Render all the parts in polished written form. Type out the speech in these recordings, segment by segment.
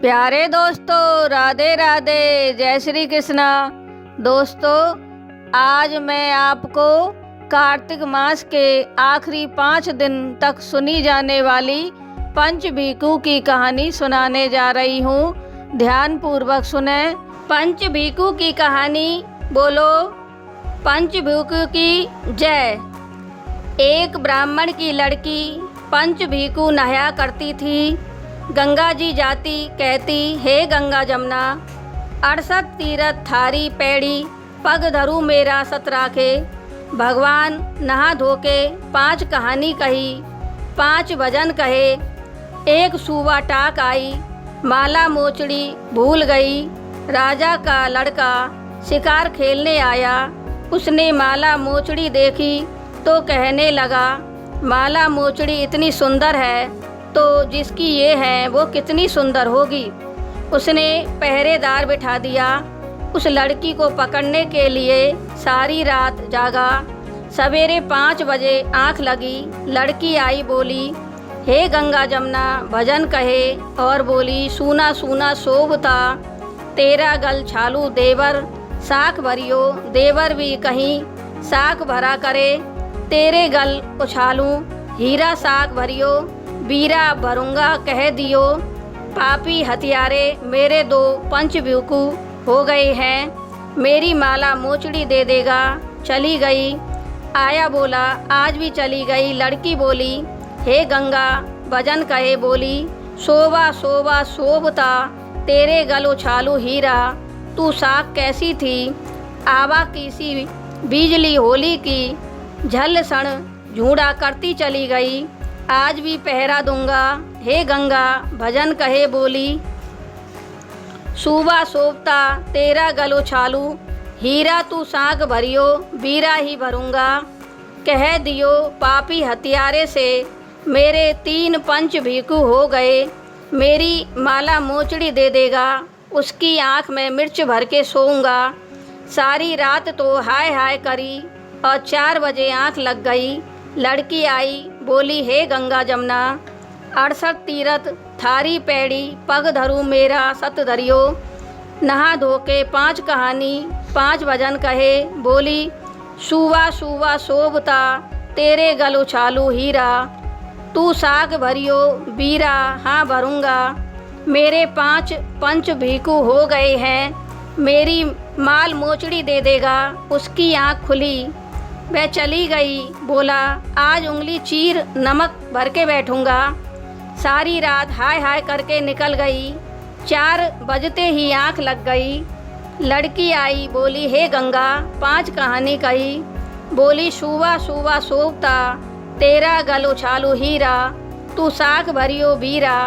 प्यारे दोस्तों, राधे राधे, जय श्री कृष्णा। दोस्तों, आज मैं आपको कार्तिक मास के आखिरी 5 दिन तक सुनी जाने वाली पंचभीकु की कहानी सुनाने जा रही हूँ। ध्यान पूर्वक सुने। पंचभीकु की कहानी। बोलो पंचभीकु की जय। एक ब्राह्मण की लड़की पंचभीकु नहाया करती थी। गंगा जी जाती कहती, हे गंगा जमुना, 68 तीरथ थारी पैड़ी, पग धरू मेरा सत राखे। भगवान नहा धोके 5 कहानी कही, 5 भजन कहे। एक सुबह टाक आई, माला मोचड़ी भूल गई। राजा का लड़का शिकार खेलने आया। उसने माला मोचड़ी देखी तो कहने लगा, माला मोचड़ी इतनी सुंदर है तो जिसकी ये है वो कितनी सुंदर होगी। उसने पहरेदार बिठा दिया। उस लड़की को पकड़ने के लिए सारी रात जागा। सवेरे 5 बजे आँख लगी। लड़की आई, बोली, हे गंगा जमुना, भजन कहे और बोली, सूना सूना शोभता तेरा गल छालू देवर, साख भरियो देवर भी कहीं साख भरा करे। तेरे गल उछालूं हीरा साख भरियो, बीरा भरूंगा कह दियो। पापी हथियारे मेरे 2 पंचभीकु हो गए हैं, मेरी माला मोचड़ी दे देगा। चली गई। आया बोला, आज भी चली गई। लड़की बोली, हे गंगा, भजन कहे बोली, शोभा शोभा शोभता तेरे गल उछालू हीरा। तू साख कैसी थी, आवा किसी बिजली होली की, झल सण झूड़ा करती चली गई। आज भी पहरा दूंगा। हे गंगा, भजन कहे बोली, सुबह शोभता तेरा गल उछालू हीरा। तू साख भरियो बीरा ही भरूंगा कह दियो। पापी हथियारे से मेरे 3 पंचभीकु हो गए, मेरी माला मोचड़ी दे देगा। उसकी आँख में मिर्च भर के सोऊंगा। सारी रात तो हाय हाय करी और 4 बजे आँख लग गई। लड़की आई, बोली, हे गंगा जमुना, 68 तीरथ थारी पैड़ी, पग धरू मेरा सत धरियो। नहा धोके 5 कहानी 5 भजन कहे। बोली, सुवा सुवा शोभता तेरे गल उछालू हीरा। तू साख भरियो बीरा हाँ भरूंगा, मेरे 5 पंचभीकु हो गए हैं, मेरी माल मोचड़ी दे देगा। उसकी आँख खुली, वह चली गई। बोला, आज उंगली चीर नमक भर के बैठूंगा। सारी रात हाय हाय करके निकल गई। 4 बजते ही आँख लग गई। लड़की आई, बोली, हे गंगा, 5 कहानी कही। बोली, सुबह सुबह शोभता तेरा गल उछालू हीरा। तू साख भरियो बीरा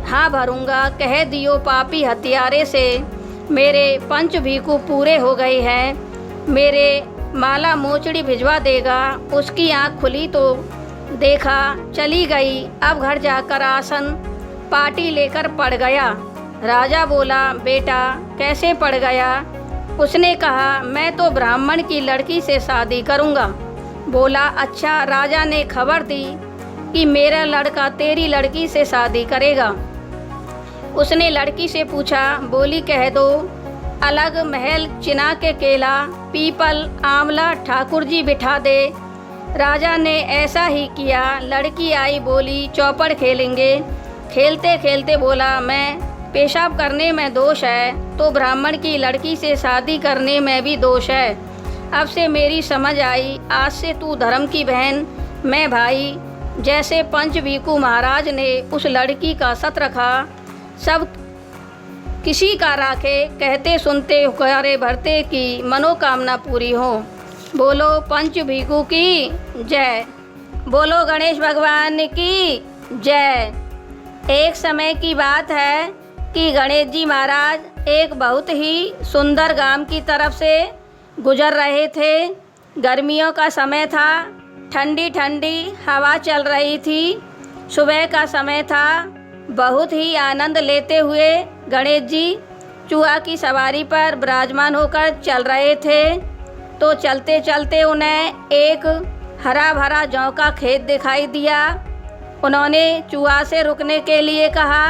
हाँ भरूंगा कह दियो। पापी हथियारे से मेरे पंचभीकु पूरे हो गए हैं, मेरे माला मोचड़ी भिजवा देगा। उसकी आँख खुली तो देखा चली गई। अब घर जाकर आसन पाटी लेकर पड़ गया। राजा बोला, बेटा कैसे पड़ गया? उसने कहा, मैं तो ब्राह्मण की लड़की से शादी करूँगा। बोला, अच्छा। राजा ने खबर दी कि मेरा लड़का तेरी लड़की से शादी करेगा। उसने लड़की से पूछा, बोली, कह दो, अलग महल चिना के केला, पीपल, आंवला ठाकुर जी बिठा दे। राजा ने ऐसा ही किया। लड़की आई, बोली, चौपड़ खेलेंगे। खेलते खेलते बोला, मैं पेशाब करने में दोष है तो ब्राह्मण की लड़की से शादी करने में भी दोष है। अब से मेरी समझ आई, आज से तू धर्म की बहन, मैं भाई। जैसे पंचभीकु महाराज ने उस लड़की का सत रखा, सब किसी का राखे। कहते सुनते हुक्कारे भरते की मनोकामना पूरी हो। बोलो पंचभीकु की जय। बोलो गणेश भगवान की जय। एक समय की बात है कि गणेश जी महाराज एक बहुत ही सुंदर गांव की तरफ से गुजर रहे थे। गर्मियों का समय था, ठंडी ठंडी हवा चल रही थी। सुबह का समय था। बहुत ही आनंद लेते हुए गणेश जी चूहा की सवारी पर विराजमान होकर चल रहे थे। तो चलते चलते उन्हें एक हरा भरा जौ का खेत दिखाई दिया। उन्होंने चूहा से रुकने के लिए कहा।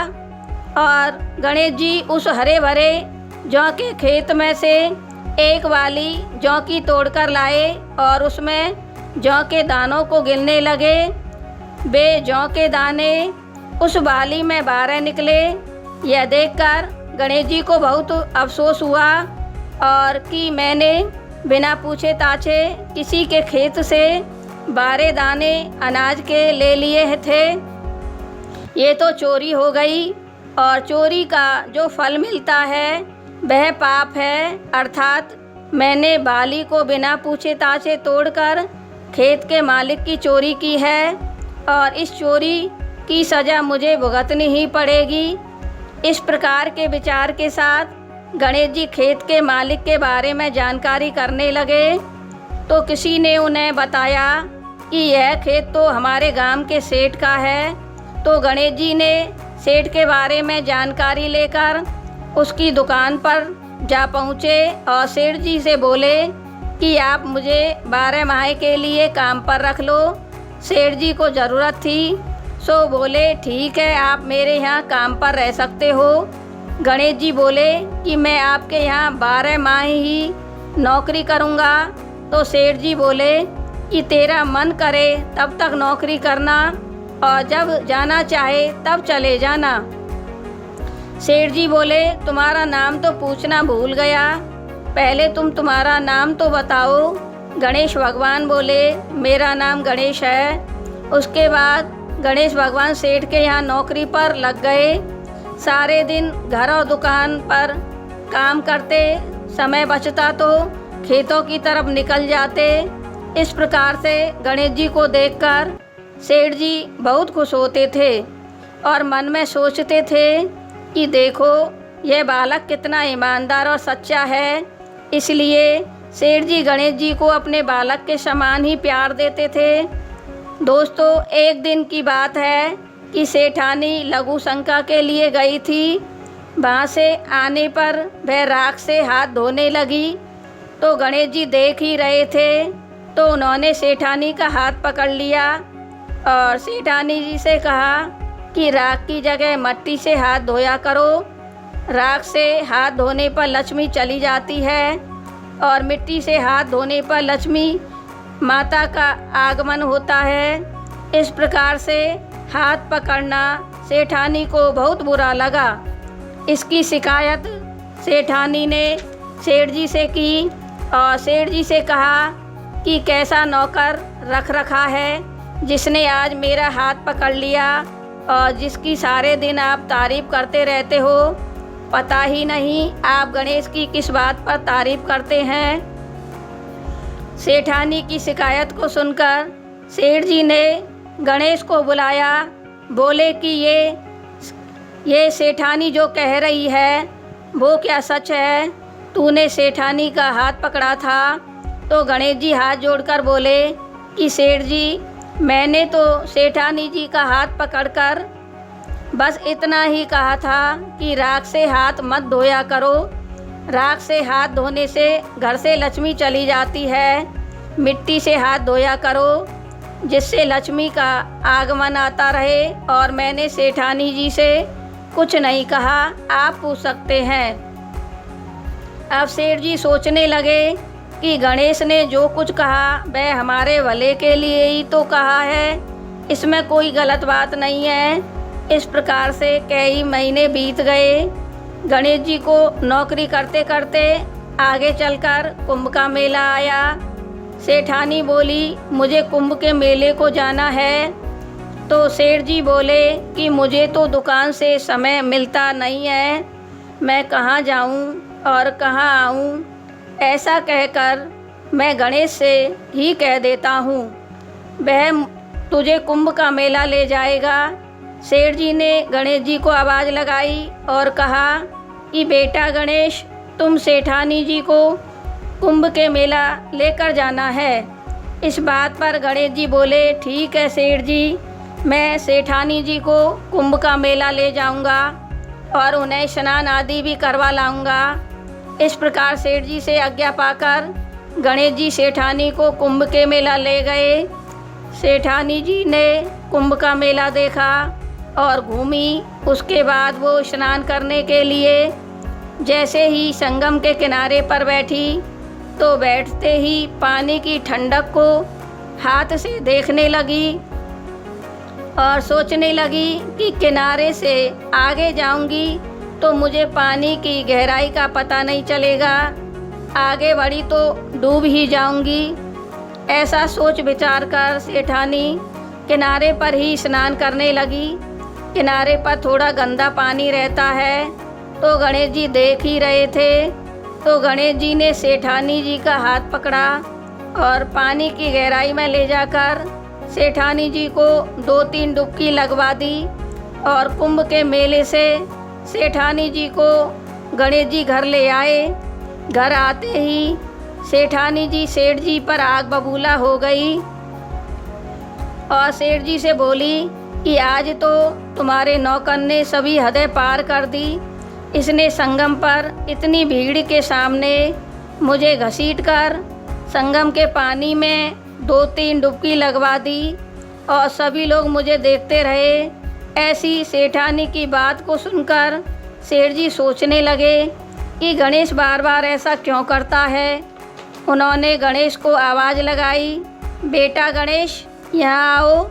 और गणेश जी उस हरे भरे जौ के खेत में से एक वाली जौ की तोड़कर लाए और उसमें जौ के दानों को गिनने लगे। वे जौ के दाने उस बाली में 12 निकले। यह देखकर गणेश जी को बहुत अफसोस हुआ और कि मैंने बिना पूछे ताछे किसी के खेत से 12 दाने अनाज के ले लिए थे। ये तो चोरी हो गई और चोरी का जो फल मिलता है वह पाप है, अर्थात मैंने बाली को बिना पूछे ताछे तोड़कर खेत के मालिक की चोरी की है और इस चोरी की सज़ा मुझे भुगतनी ही पड़ेगी। इस प्रकार के विचार के साथ गणेश जी खेत के मालिक के बारे में जानकारी करने लगे तो किसी ने उन्हें बताया कि यह खेत तो हमारे गांव के सेठ का है। तो गणेश जी ने सेठ के बारे में जानकारी लेकर उसकी दुकान पर जा पहुँचे और सेठ जी से बोले कि आप मुझे 12 माह के लिए काम पर रख लो। सेठ जी को ज़रूरत थी सो बोले ठीक है, आप मेरे यहाँ काम पर रह सकते हो। गणेश जी बोले कि मैं आपके यहाँ 12 माह ही नौकरी करूँगा। तो सेठ जी बोले कि तेरा मन करे तब तक नौकरी करना और जब जाना चाहे तब चले जाना। सेठ जी बोले तुम्हारा नाम तो पूछना भूल गया, पहले तुम्हारा नाम तो बताओ। गणेश भगवान बोले मेरा नाम गणेश है। उसके बाद गणेश भगवान सेठ के यहाँ नौकरी पर लग गए। सारे दिन घर और दुकान पर काम करते, समय बचता तो खेतों की तरफ निकल जाते। इस प्रकार से गणेश जी को देखकर सेठ जी बहुत खुश होते थे और मन में सोचते थे कि देखो यह बालक कितना ईमानदार और सच्चा है। इसलिए सेठ जी गणेश जी को अपने बालक के समान ही प्यार देते थे। दोस्तों, एक दिन की बात है कि सेठानी लघु शंका के लिए गई थी। वहाँ से आने पर वह राख से हाथ धोने लगी तो गणेश जी देख ही रहे थे तो उन्होंने सेठानी का हाथ पकड़ लिया और सेठानी जी से कहा कि राख की जगह मट्टी से हाथ धोया करो। राख से हाथ धोने पर लक्ष्मी चली जाती है और मिट्टी से हाथ धोने पर लक्ष्मी माता का आगमन होता है। इस प्रकार से हाथ पकड़ना सेठानी को बहुत बुरा लगा। इसकी शिकायत सेठानी ने सेठ जी से की और सेठ जी से कहा कि कैसा नौकर रख रखा है जिसने आज मेरा हाथ पकड़ लिया और जिसकी सारे दिन आप तारीफ़ करते रहते हो। पता ही नहीं आप गणेश की किस बात पर तारीफ़ करते हैं। सेठानी की शिकायत को सुनकर सेठ जी ने गणेश को बुलाया। बोले कि ये सेठानी जो कह रही है वो क्या सच है? तूने सेठानी का हाथ पकड़ा था? तो गणेश जी हाथ जोड़कर बोले कि सेठ जी, मैंने तो सेठानी जी का हाथ पकड़कर बस इतना ही कहा था कि राख से हाथ मत धोया करो। राख से हाथ धोने से घर से लक्ष्मी चली जाती है। मिट्टी से हाथ धोया करो जिससे लक्ष्मी का आगमन आता रहे। और मैंने सेठानी जी से कुछ नहीं कहा, आप पूछ सकते हैं। अब सेठ जी सोचने लगे कि गणेश ने जो कुछ कहा वह हमारे भले के लिए ही तो कहा है, इसमें कोई गलत बात नहीं है। इस प्रकार से कई महीने बीत गए। गणेश जी को नौकरी करते करते आगे चलकर कुंभ का मेला आया। सेठानी बोली मुझे कुंभ के मेले को जाना है। तो सेठ जी बोले कि मुझे तो दुकान से समय मिलता नहीं है, मैं कहाँ जाऊँ और कहाँ आऊँ। ऐसा कहकर मैं गणेश से ही कह देता हूँ, वह तुझे कुंभ का मेला ले जाएगा। सेठ जी ने गणेश जी को आवाज़ लगाई और कहा कि बेटा गणेश, तुम सेठानी जी को कुंभ के मेला लेकर जाना है। इस बात पर गणेश जी बोले ठीक है सेठ जी, मैं सेठानी जी को कुंभ का मेला ले जाऊंगा और उन्हें स्नान आदि भी करवा लाऊंगा। इस प्रकार सेठ जी से आज्ञा पाकर गणेश जी सेठानी को कुंभ के मेला ले गए। सेठानी जी ने कुंभ का मेला देखा और घूमी। उसके बाद वो स्नान करने के लिए जैसे ही संगम के किनारे पर बैठी तो बैठते ही पानी की ठंडक को हाथ से देखने लगी और सोचने लगी कि किनारे से आगे जाऊंगी तो मुझे पानी की गहराई का पता नहीं चलेगा, आगे बढ़ी तो डूब ही जाऊंगी। ऐसा सोच विचार कर सेठानी किनारे पर ही स्नान करने लगी। किनारे पर थोड़ा गंदा पानी रहता है तो गणेश जी देख ही रहे थे, तो गणेश जी ने सेठानी जी का हाथ पकड़ा और पानी की गहराई में ले जाकर सेठानी जी को 2-3 डुबकी लगवा दी। और कुंभ के मेले से सेठानी जी को गणेश जी घर ले आए। घर आते ही सेठानी जी सेठ जी पर आग बबूला हो गई और सेठ जी से बोली कि आज तो तुम्हारे नौकर ने सभी हदें पार कर दी। इसने संगम पर इतनी भीड़ के सामने मुझे घसीटकर संगम के पानी में 2-3 डुबकी लगवा दी और सभी लोग मुझे देखते रहे। ऐसी सेठानी की बात को सुनकर सेठ जी सोचने लगे कि गणेश बार बार ऐसा क्यों करता है। उन्होंने गणेश को आवाज़ लगाई, बेटा गणेश यहाँ आओ।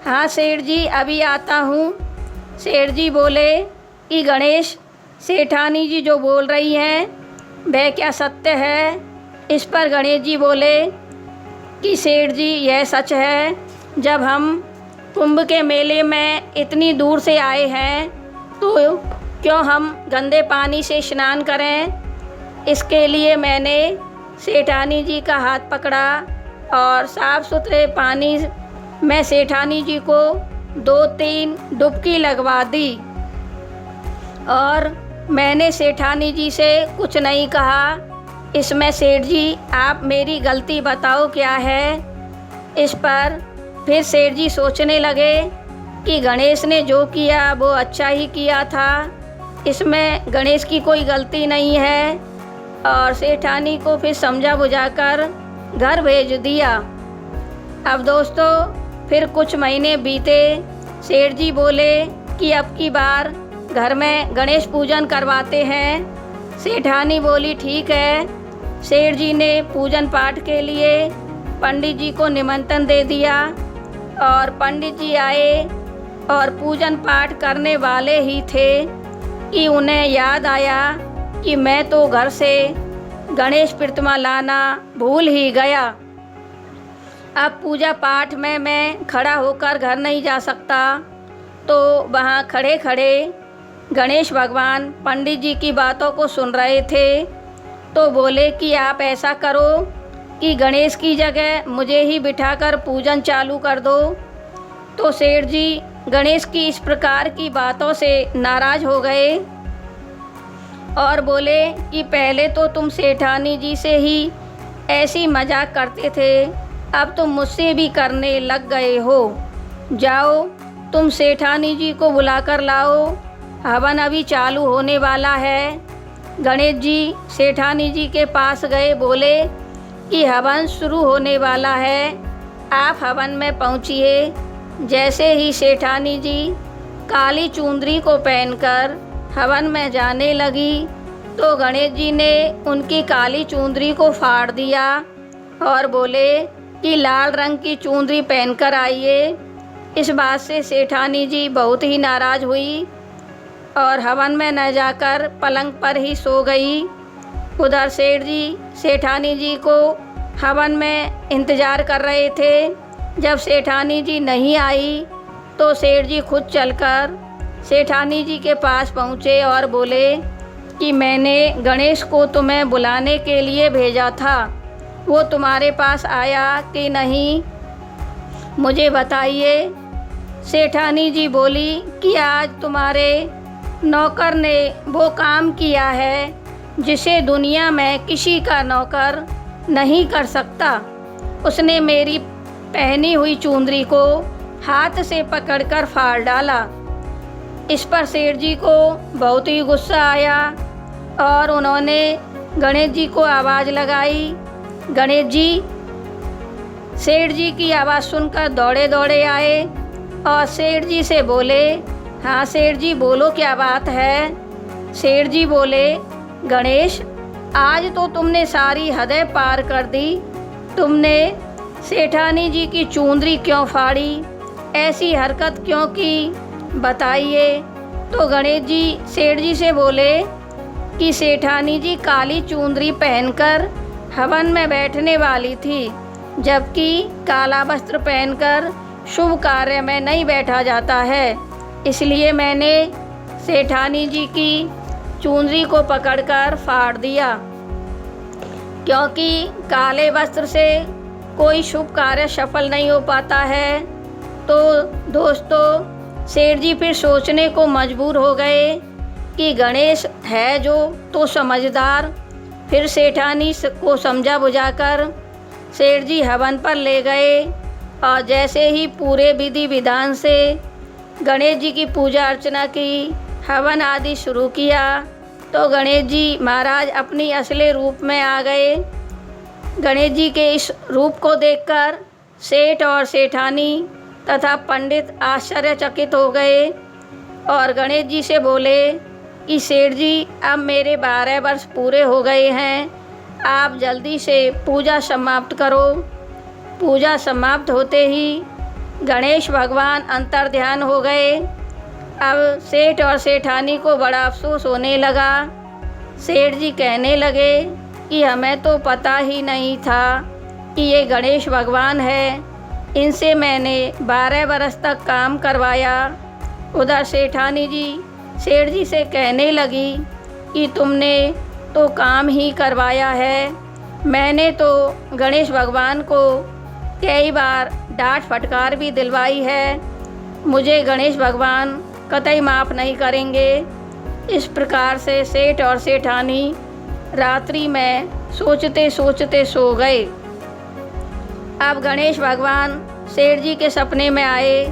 हाँ सेठ जी अभी आता हूँ। सेठ जी बोले कि गणेश सेठानी जी जो बोल रही हैं वह क्या सत्य है। इस पर गणेश जी बोले कि सेठ जी यह सच है, जब हम कुंभ के मेले में इतनी दूर से आए हैं तो क्यों हम गंदे पानी से स्नान करें। इसके लिए मैंने सेठानी जी का हाथ पकड़ा और साफ़ सुथरे पानी में सेठानी जी को 2-3 डुबकी लगवा दी और मैंने सेठानी जी से कुछ नहीं कहा। इसमें सेठ जी आप मेरी गलती बताओ क्या है। इस पर फिर सेठ जी सोचने लगे कि गणेश ने जो किया वो अच्छा ही किया था, इसमें गणेश की कोई गलती नहीं है। और सेठानी को फिर समझा बुझाकर घर भेज दिया। अब दोस्तों फिर कुछ महीने बीते। सेठ जी बोले कि अब की बार घर में गणेश पूजन करवाते हैं। सेठानी बोली ठीक है। सेठ जी ने पूजन पाठ के लिए पंडित जी को निमंत्रण दे दिया और पंडित जी आए और पूजन पाठ करने वाले ही थे कि उन्हें याद आया कि मैं तो घर से गणेश प्रतिमा लाना भूल ही गया। अब पूजा पाठ में मैं खड़ा होकर घर नहीं जा सकता, तो वहाँ खड़े खड़े गणेश भगवान पंडित जी की बातों को सुन रहे थे। तो बोले कि आप ऐसा करो कि गणेश की जगह मुझे ही बिठाकर पूजन चालू कर दो। तो सेठ जी गणेश की इस प्रकार की बातों से नाराज़ हो गए और बोले कि पहले तो तुम सेठानी जी से ही ऐसी मजाक करते थे, अब तुम मुझसे भी करने लग गए हो। जाओ तुम सेठानी जी को बुलाकर लाओ, हवन अभी चालू होने वाला है। गणेश जी सेठानी जी के पास गए, बोले कि हवन शुरू होने वाला है, आप हवन में पहुँचिए। जैसे ही सेठानी जी काली चुंदरी को पहनकर हवन में जाने लगी तो गणेश जी ने उनकी काली चुंदरी को फाड़ दिया और बोले कि लाल रंग की चुंदरी पहनकर आइए। इस बात से सेठानी जी बहुत ही नाराज़ हुई और हवन में न जाकर पलंग पर ही सो गई। उधर सेठ जी सेठानी जी को हवन में इंतज़ार कर रहे थे। जब सेठानी जी नहीं आई तो सेठ जी खुद चलकर सेठानी जी के पास पहुँचे और बोले कि मैंने गणेश को तुम्हें बुलाने के लिए भेजा था, वो तुम्हारे पास आया कि नहीं, मुझे बताइए। सेठानी जी बोली कि आज तुम्हारे नौकर ने वो काम किया है जिसे दुनिया में किसी का नौकर नहीं कर सकता। उसने मेरी पहनी हुई चुंदरी को हाथ से पकड़कर फाड़ डाला। इस पर सेठ जी को बहुत ही गुस्सा आया और उन्होंने गणेश जी को आवाज़ लगाई। गणेश जी सेठ जी की आवाज़ सुनकर दौड़े दौड़े आए और सेठ जी से बोले हाँ सेठ जी, बोलो क्या बात है। सेठ जी बोले, गणेश, आज तो तुमने सारी हदें पार कर दी। तुमने सेठानी जी की चुंदरी क्यों फाड़ी, ऐसी हरकत क्यों की, बताइए। तो गणेश जी सेठ जी से बोले कि सेठानी जी काली चुंदरी पहनकर हवन में बैठने वाली थी, जबकि काला वस्त्र पहनकर शुभ कार्य में नहीं बैठा जाता है। इसलिए मैंने सेठानी जी की चुंदरी को पकड़कर फाड़ दिया, क्योंकि काले वस्त्र से कोई शुभ कार्य सफल नहीं हो पाता है। तो दोस्तों, सेठ जी फिर सोचने को मजबूर हो गए कि गणेश है जो तो समझदार। फिर सेठानी को समझा बुझाकर सेठ जी हवन पर ले गए और जैसे ही पूरे विधि विधान से गणेश जी की पूजा अर्चना की, हवन आदि शुरू किया, तो गणेश जी महाराज अपनी असली रूप में आ गए। गणेश जी के इस रूप को देखकर सेठ और सेठानी तथा पंडित आश्चर्यचकित हो गए और गणेश जी से बोले कि सेठ जी, अब मेरे 12 वर्ष पूरे हो गए हैं, आप जल्दी से पूजा समाप्त करो। पूजा समाप्त होते ही गणेश भगवान अंतर्ध्यान हो गए। अब सेठ और सेठानी को बड़ा अफसोस होने लगा। सेठ जी कहने लगे कि हमें तो पता ही नहीं था कि ये गणेश भगवान है, इनसे मैंने 12 बरस तक काम करवाया। उधर सेठानी जी सेठ जी से कहने लगी कि तुमने तो काम ही करवाया है, मैंने तो गणेश भगवान को कई बार डांट फटकार भी दिलवाई है, मुझे गणेश भगवान कतई माफ़ नहीं करेंगे। इस प्रकार से सेठ और सेठानी रात्रि में सोचते सोचते सो गए। अब गणेश भगवान सेठ जी के सपने में आए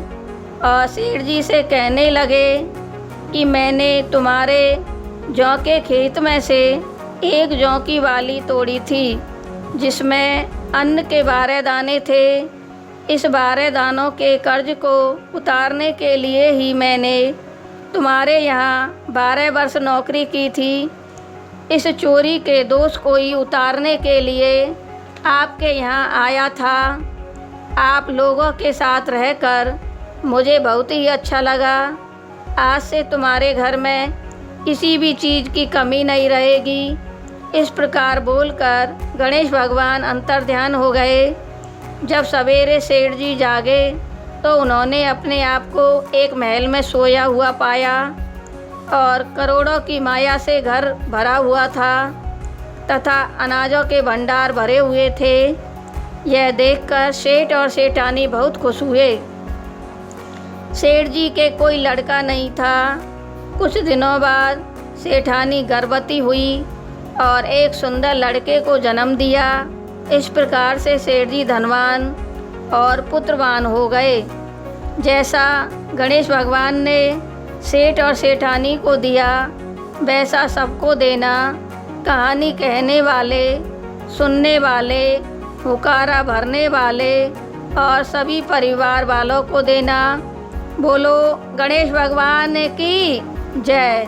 और सेठ जी से कहने लगे कि मैंने तुम्हारे जौ के खेत में से एक जौ की वाली तोड़ी थी, जिसमें अन्न के 12 दाने थे। इस 12 दानों के कर्ज को उतारने के लिए ही मैंने तुम्हारे यहाँ 12 वर्ष नौकरी की थी। इस चोरी के दोष को ही उतारने के लिए आपके यहाँ आया था। आप लोगों के साथ रहकर मुझे बहुत ही अच्छा लगा। आज से तुम्हारे घर में किसी भी चीज़ की कमी नहीं रहेगी। इस प्रकार बोलकर गणेश भगवान अंतर्ध्यान हो गए। जब सवेरे सेठ जी जागे तो उन्होंने अपने आप को एक महल में सोया हुआ पाया और करोड़ों की माया से घर भरा हुआ था तथा अनाजों के भंडार भरे हुए थे। यह देखकर सेठ और सेठानी बहुत खुश हुए। सेठ जी के कोई लड़का नहीं था। कुछ दिनों बाद सेठानी गर्भवती हुई और एक सुंदर लड़के को जन्म दिया। इस प्रकार से सेठ जी धनवान और पुत्रवान हो गए। जैसा गणेश भगवान ने सेठ और सेठानी को दिया, वैसा सबको देना। कहानी कहने वाले, सुनने वाले, हुकारा भरने वाले और सभी परिवार वालों को देना। बोलो गणेश भगवान की जय।